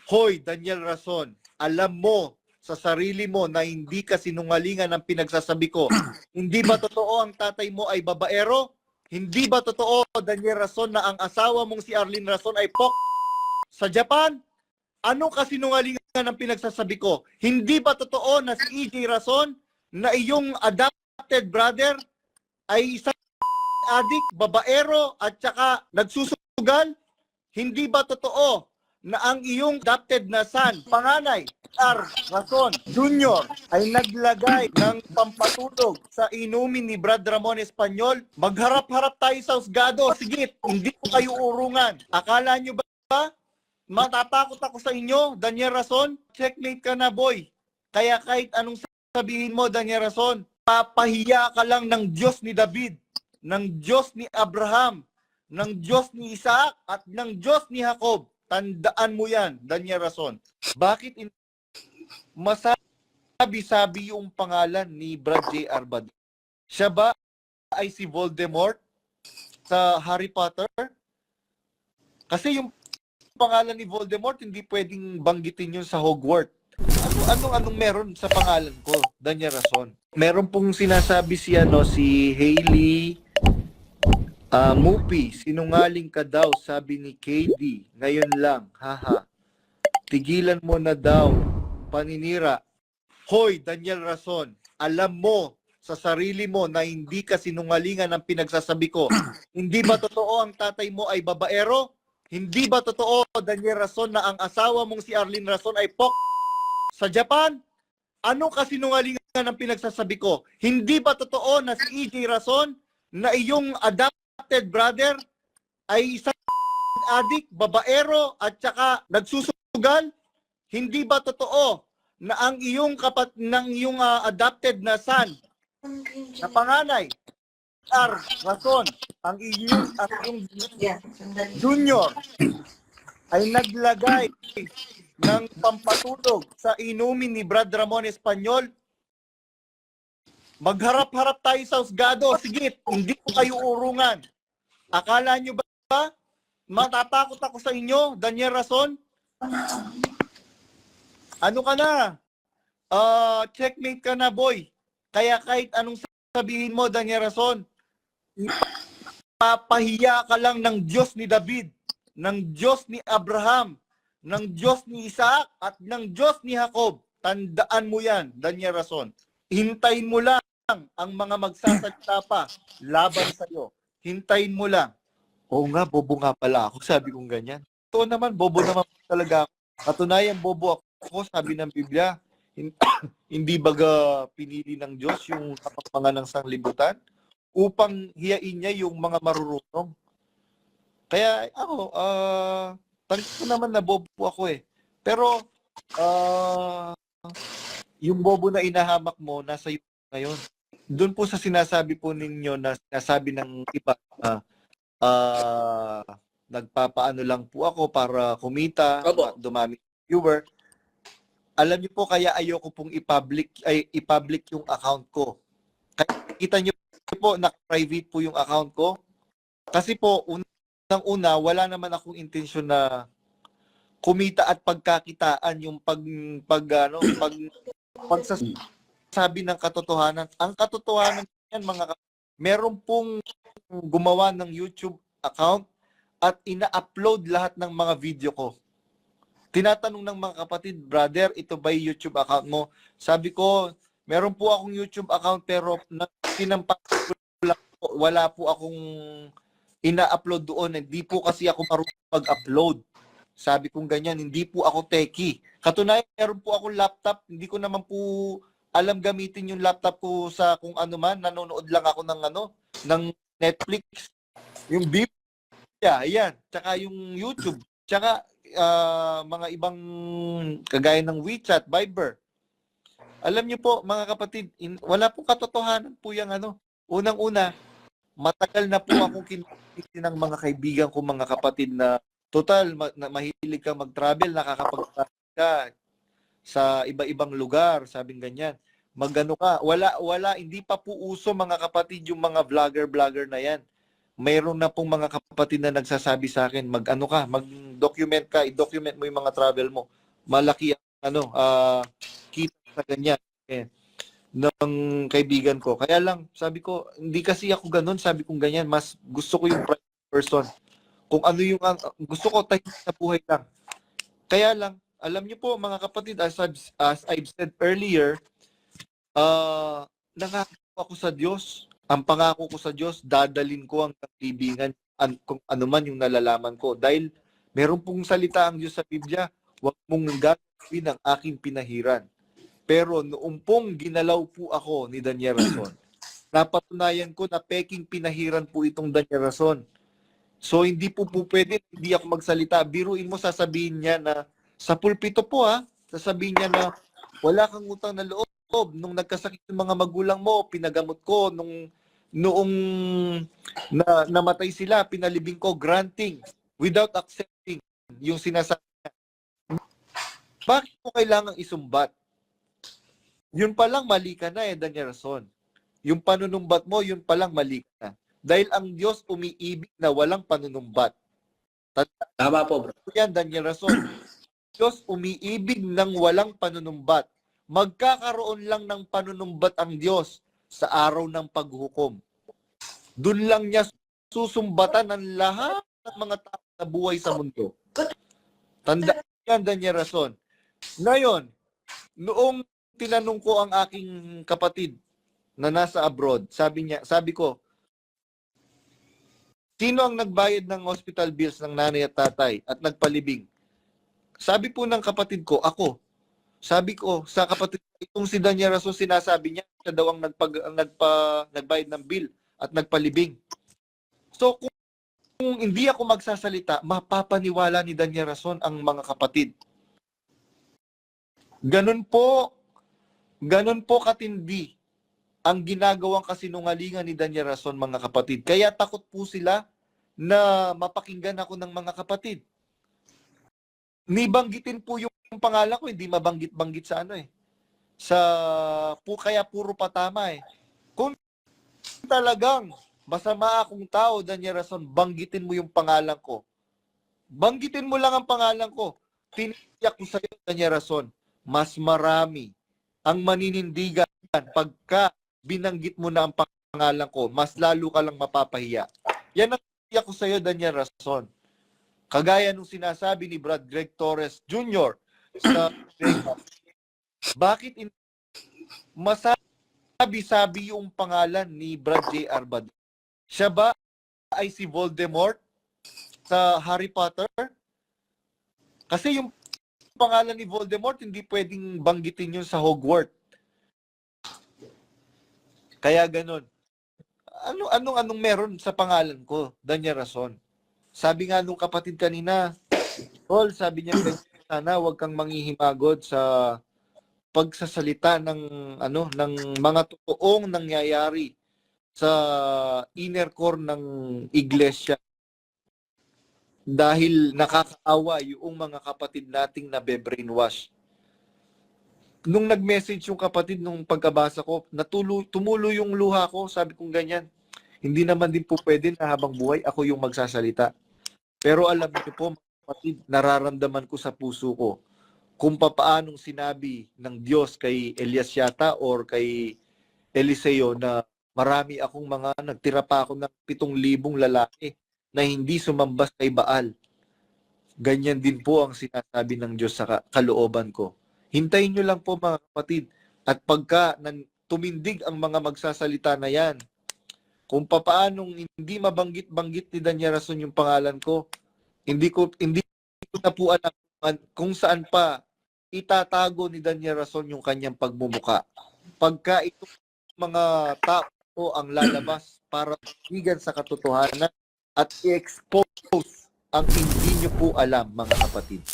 Hoy, Daniel Rason, alam mo sa sarili mo na hindi ka sinungalingan ang pinagsasabi ko. Hindi ba totoo ang tatay mo ay babaero? Hindi ba totoo, Daniel Rason, na ang asawa mong si Arlene Rason ay sa Japan? Ano kasinungalingan ang pinagsasabi ko? Hindi ba totoo na si EJ Rason na iyong adopted brother ay isang adik, babaero at saka nagsusugal? Hindi ba totoo na ang iyong adopted na son, panganay, Rason Jr. ay naglagay ng pampatulog sa inumin ni Brad Ramon Espanyol? Magharap-harap tayo sa husgado. Sige, hindi ko kayo urungan. Akala nyo ba matatakot ako sa inyo, Daniel Rason? Checkmate ka na, boy. Kaya kahit anong sabihin mo, Daniel Rason, papahiya ka lang ng Diyos ni David, ng Diyos ni Abraham, ng Diyos ni Isaac, at ng Diyos ni Jacob. Tandaan mo yan, Daniel Rason. Bakit masabi-sabi yung pangalan ni Brad J. Arbad? Siya ba ay si Voldemort sa Harry Potter? Kasi yung pangalan ni Voldemort, hindi pwedeng banggitin yun sa Hogwarts. Anong meron sa pangalan ko, Daniel Rason? Meron pong sinasabi si Hailey Mupi, sinungaling ka daw, sabi ni KD. Ngayon lang, haha. Tigilan mo na daw, paninira. Hoy, Daniel Rason, alam mo sa sarili mo na hindi ka sinungalingan ang pinagsasabi ko. Hindi ba totoo ang tatay mo ay babaero? Hindi ba totoo, Daniel Rason, na ang asawa mong si Arlene Rason ay sa Japan? Ano kasinungalingan ang pinagsasabi ko? Hindi ba totoo na si EJ Rason na iyong adopted brother ay isang adik, babaero at saka nagsusugal? Hindi ba totoo na ang iyong adopted na son na panganay, Rason, ang iyong junior ay naglagay ng pampatulog sa inumin ni Brad Ramon Espanyol? Magharap-harap tayo sa husgado. Sige, hindi ko kayo urungan. Akala nyo ba matatakot ako sa inyo, Daniel Rason? Ano ka na? Checkmate ka na, boy. Kaya kahit anong sabihin mo, Daniel Rason, papahiya ka lang ng Diyos ni David, ng Diyos ni Abraham, ng Diyos ni Isaac, at ng Diyos ni Jacob. Tandaan mo yan, Daniel Rason. Hintayin mo lang ang mga magsasalita pa laban sa'yo. Hintayin mo lang. Oo nga, bobo nga pala ako. Sabi kong ganyan. Ito naman, bobo naman talaga ako. Katunayan, bobo ako, sabi ng Biblia. Hindi baga pinili ng Diyos yung kapapangan ng sanglibutan upang hiyain niya yung mga marurunong. Kaya ako, tangin ko naman na bobo ako eh. Pero, yung bobo na inahamak mo, nasa iyo ngayon. Doon po sa sinasabi po ninyo na sinasabi ng iba, nagpapaano lang po ako para kumita, dumami viewer. Alam niyo po, kaya ayoko pong i-public yung account ko. Kaya kita niyo po, na-private po yung account ko. Kasi po, unang-una, wala naman akong intensyon na kumita at pagkakitaan yung pagsasabi ng katotohanan. Ang katotohanan yan, meron pong gumawa ng YouTube account at ina-upload lahat ng mga video ko. Tinatanong ng mga kapatid, brother, ito ba yung YouTube account mo? Sabi ko, meron po akong YouTube account pero tinampak ko lang po, wala po akong ina-upload doon. Hindi po kasi ako marunong mag-upload. Sabi kong ganyan, hindi po ako techie. Katunayan, meron po akong laptop, hindi ko naman po alam gamitin yung laptop ko sa kung ano man. Nanonood lang ako ng Netflix. Yung Biblia, ayan. Tsaka yung YouTube. Tsaka mga ibang kagaya ng WeChat, Viber. Alam niyo po, mga kapatid, wala po katotohanan po yung Unang-una, matagal na po akong kinikita ng mga kaibigan ko, mga kapatid na total, mahilig ka mag-travel, nakakapag-travel ka sa iba-ibang lugar, sabing ganyan. Magano ka, wala, hindi pa po uso, mga kapatid, yung mga vlogger na yan. mayroon na pong mga kapatid na nagsasabi sa akin, mag-ano ka, mag-document ka, i-document mo yung mga travel mo. Malaki ang kita sa ganyan. Ng kaibigan ko. Kaya lang, sabi ko, hindi kasi ako ganun, sabi kong ganyan. Mas gusto ko yung private person. Kung ano yung, gusto ko tahimik na buhay lang. Kaya lang, alam niyo po mga kapatid, as I've said earlier, nangako ako sa Diyos. Ang pangako ko sa Diyos, dadalin ko ang kaibigan kung ano man yung nalalaman ko. Dahil meron pong salita ang Diyos sa Biblia, huwag mong gagawin ang aking pinahiran. Pero noong pong ginalaw po ako ni Daniel Rason, napatunayan ko na peking pinahiran po itong Daniel Rason. So hindi po pwede, hindi ako magsalita. Biruin mo, sasabihin niya na, sa pulpito po sasabihin niya na, wala kang utang na loob. Nung nagkasakit yung mga magulang mo, pinagamot ko. Noong namatay sila, pinalibing ko, granting, without accepting yung sinasabi niya. Bakit mo kailangang isumbat? Yun palang mali ka na Daniel Rason. Yung panunumbat mo, yun palang mali ka na. Dahil ang Diyos umiibig na walang panunumbat. Tama po, bro. Yan, Daniel Rason. Diyos umiibig ng walang panunumbat. Magkakaroon lang ng panunumbat ang Diyos sa araw ng paghukom. Doon lang niya susumbatan ang lahat ng mga tao na buhay sa mundo. Tandaan yan, Daniel Rason. Ngayon, noong tinanong ko ang aking kapatid na nasa abroad, sabi ko, sino ang nagbayad ng hospital bills ng nanay at tatay at nagpalibing? Sabi po ng kapatid ko, ako. Sabi ko sa kapatid, itong si Daniel Rason, sinasabi niya, siya daw ang nagbayad ng bill at nagpalibing. So kung hindi ako magsasalita, mapapaniwala ni Daniel Rason ang mga kapatid. Ganun po katindi ang ginagawang kasinungalingan ni Daniel Rason, mga kapatid. Kaya takot po sila na mapakinggan ako ng mga kapatid. Nibanggitin po yung pangalan ko, hindi mabanggit-banggit sa kaya puro patama Kung talagang masama akong tao, Daniel Rason, banggitin mo yung pangalan ko. Banggitin mo lang ang pangalan ko. Tiniyak ko sa iyo, Daniel Rason, mas marami ang maninindigan pagka binanggit mo na ang pangalan ko, mas lalo ka lang mapapahiya. Yan ang tiniyak ko sa iyo, Daniel Rason. Kagaya nung sinasabi ni Brad Greg Torres Jr. sa bakit masabi-sabi yung pangalan ni Brad J. Arbad? Siya ba ay si Voldemort sa Harry Potter? Kasi yung pangalan ni Voldemort hindi pwedeng banggitin yun sa Hogwarts. Kaya ganun. Anong meron sa pangalan ko, Daniel Rason? Sabi nga nung kapatid kanina, Tol, sabi niya, sana wag kang manghihimagod sa pagsasalita ng mga totoong nangyayari sa inner core ng iglesia. Dahil nakakaawa yung mga kapatid nating nabe-brainwash. Nung nag-message yung kapatid nung pagkabasa ko, tumulo yung luha ko, sabi kong ganyan. Hindi naman din po pwede na habang buhay ako yung magsasalita. Pero alam niyo po, kapatid, nararamdaman ko sa puso ko kung papaanong sinabi ng Diyos kay Elias yata or kay Eliseo na marami akong nagtira pa ako ng 7,000 lalaki na hindi sumambas kay Baal. Ganyan din po ang sinasabi ng Diyos sa kalooban ko. Hintayin nyo lang po mga kapatid. At pagka tumindig ang mga magsasalita na yan, kung papaanong hindi mabanggit-banggit ni Daniel Rason yung pangalan ko, hindi ko na po alam kung saan pa itatago ni Daniel Rason yung kanyang pagmumuka. Pagka itong mga tao ang lalabas para bigyan sa katotohanan at i-expose ang hindi nyo po alam, mga kapatid.